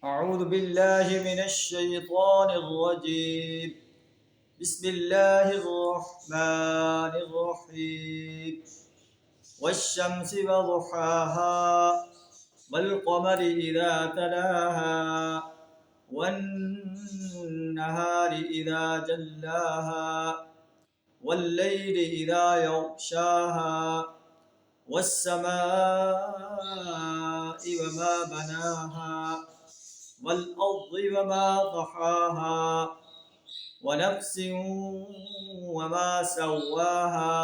أعوذ بالله من الشيطان الرجيم. بسم الله الرحمن الرحيم. والشمس وضحاها والقمر إذا تلاها والنهار إذا جلاها والليل إذا يغشاها والسماء وما بناها والأرض وما طحاها ونفس وما سواها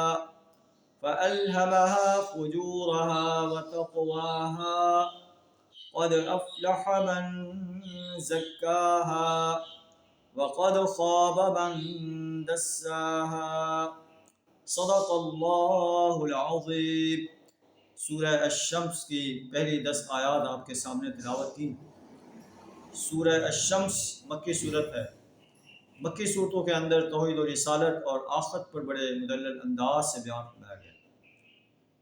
فألهمها فجورها وتقواها قد أفلح من زكاها وقد خاب من دساها صدق اللہ العظیم۔ سورہ الشمس کی پہلی 10 آیات آپ کے سامنے تلاوت کی۔ سورہ الشمس مکی صورت ہے۔ مکی صورتوں کے اندر توحید و رسالت اور آخرت پر بڑے مدلل انداز سے بیان کیا گیا۔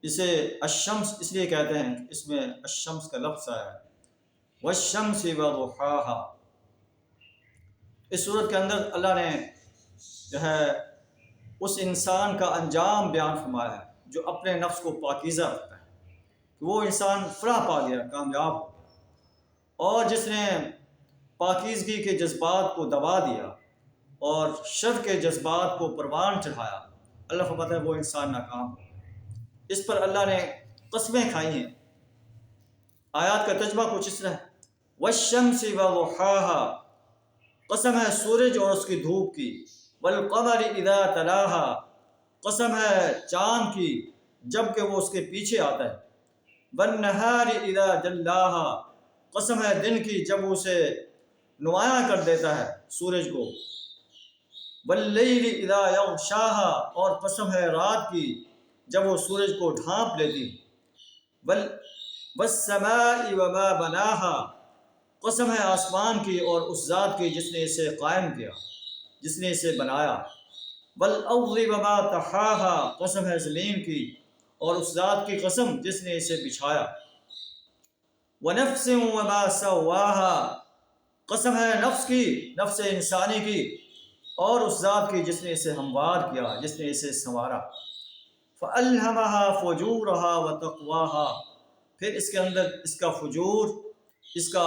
اسے الشمس اس لیے کہتے ہیں کہ اس میں الشمس کا لفظ آیا ہے، والشمس وضحاها۔ اس صورت کے اندر اللہ نے جو ہے اس انسان کا انجام بیان فرمایا ہے جو اپنے نفس کو پاکیزہ رکھتا ہے، کہ وہ انسان فلاح پا گیا، کامیاب ہو گیا، اور جس نے پاکیزگی کے جذبات کو دبا دیا اور شر کے جذبات کو پروان چڑھایا، اللہ فرماتا ہے وہ انسان ناکام ہو۔ اس پر اللہ نے قسمیں کھائی ہیں۔ آیات کا ترجمہ کچھ اس طرح ہے، والشمس وضحاها، قسم ہے سورج اور اس کی دھوپ کی، والقمر اذا تلاها، قسم ہے چاند کی جب کہ وہ اس کے پیچھے آتا ہے، والنہار اذا جلاها، قسم ہے دن کی جب وہ اسے نمایاں کر دیتا ہے سورج کو، واللیل اذا یغشاها، اور قسم ہے رات کی جب وہ سورج کو ڈھانپ لیتی، والسماء وما بناها، قسم ہے آسمان کی اور اس ذات کی جس نے اسے قائم کیا، جس نے اسے بنایا، والارض وما طحاها، قسم ہے زمین کی اور اس ذات کی قسم جس نے اسے بچھایا، ونفس وما سواها، قسم ہے نفس کی، نفس انسانی کی اور اس ذات کی جس نے اسے ہموار کیا، جس نے اسے سنوارا، فألہمها فجورها وتقواها، پھر اس کے اندر اس کا فجور، اس کا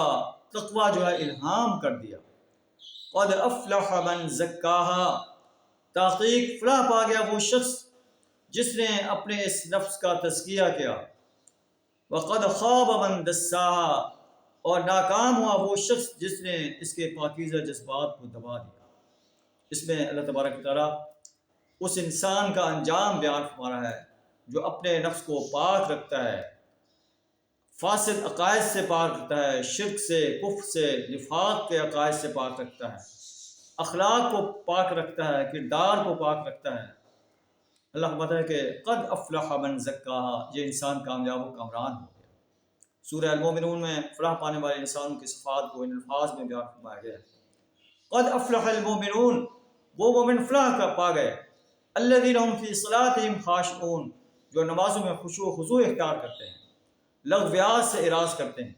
تقوی جو ہے الہام کر دیا، قد افلح من زکاها، تحقیق فلاح پا گیا وہ شخص جس نے اپنے اس نفس کا تزکیہ کیا، وقد خاب من دساها، اور ناکام ہوا وہ شخص جس نے اس کے پاکیزہ جذبات کو دبا دیا۔ اس میں اللہ تبارک و تعالیٰ اس انسان کا انجام بیان فرما رہا ہے جو اپنے نفس کو پاک رکھتا ہے، فاسد عقائد سے پاک رکھتا ہے، شرک سے، کفر سے، نفاق کے عقائد سے پاک رکھتا ہے، اخلاق کو پاک رکھتا ہے، کردار کو پاک رکھتا ہے۔ اللہ فرماتا ہے کہ قد افلح من زکاها، یہ انسان کامیاب و کامران ہو گیا۔ سورہ المومنون میں فلاح پانے والے انسانوں کی صفات کو ان الفاظ میں بیان فرمایا گیا ہے، قد افلح المومنون، وہ مومن فلاح کا پا گئے، الذین هم فی صلاتهم خاشعون، جو نمازوں میں خشوع و خضوع اختیار کرتے ہیں، لغویات سے اراض کرتے ہیں،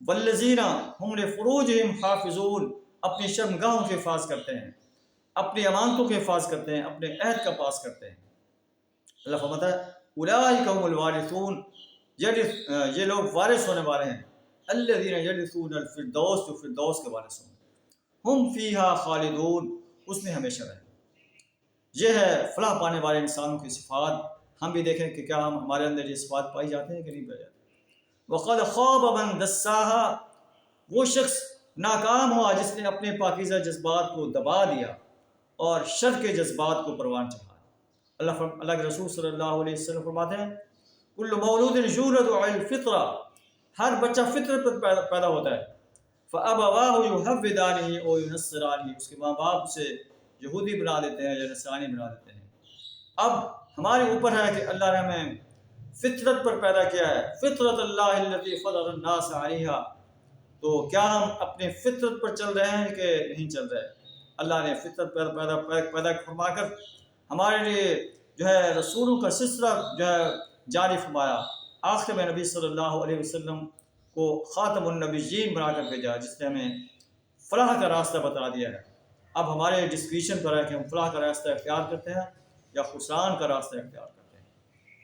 والذین هم لفروجهم حافظون، اپنی شرمگاہوں کے حفاظ کرتے ہیں، اپنی امانتوں کے حفاظ کرتے ہیں، اپنے عہد کا پاس کرتے ہیں۔ اللہ فرماتا ہے اولئک هم الوارثون، یہ لوگ وارث ہونے والے ہیں، الذین یرثون الفردوس، جو فردوس کے وارث ہوں گے، ہم فیہا خالدون، اس میں ہمیشہ رہیں۔ یہ ہے فلاح پانے والے انسانوں کی صفات۔ ہم بھی دیکھیں کہ کیا ہمارے اندر یہ صفات پائی جاتے ہیں کہ نہیں پائی جاتی۔ وقد خاب من دساها، وہ شخص ناکام ہوا جس نے اپنے پاکیزہ جذبات کو دبا دیا اور شر کے جذبات کو پروان چڑھایا۔ اللہ کے رسول صلی اللہ علیہ وسلم فرماتے ہیں کل مولود یولد علی الفطرہ، ہر بچہ فطرت پر پیدا ہوتا ہے، فابواہ یحودانہ او ینصرانہ، اس کے ماں باپ اسے یہودی بنا دیتے ہیں یا نصرانی بنا دیتے ہیں۔ اب ہمارے اوپر ہے کہ اللہ نے ہمیں فطرت پر پیدا کیا ہے، فطرت اللہ التی فطر الناس علیہا، تو کیا ہم اپنے فطرت پر چل رہے ہیں کہ نہیں چل رہے؟ اللہ نے فطرت پیدا فرما کر ہمارے لیے جو ہے رسولوں کا سلسلہ جو ہے جاری فرمایا۔ آخر میں نبی صلی اللہ علیہ وسلم کو خاتم النبیین بنا کر بھیجا، جس نے ہمیں فلاح کا راستہ بتا دیا ہے۔ اب ہمارے ڈسکریشن پر ہے کہ ہم فلاح کا راستہ اختیار کرتے ہیں یا خسران کا راستہ اختیار کرتے ہیں۔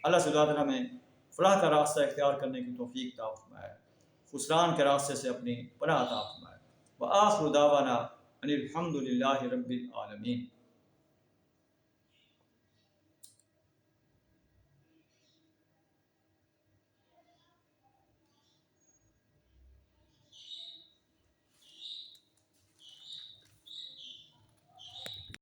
اللہ سبحانہ وتعالیٰ ہمیں فلاح کا راستہ اختیار کرنے کی توفیق عطا فرمائے، خسران کے راستے سے اپنی پناہ عطا فرمائے۔ وآخر دعوانا ان الحمد للہ رب العالمین۔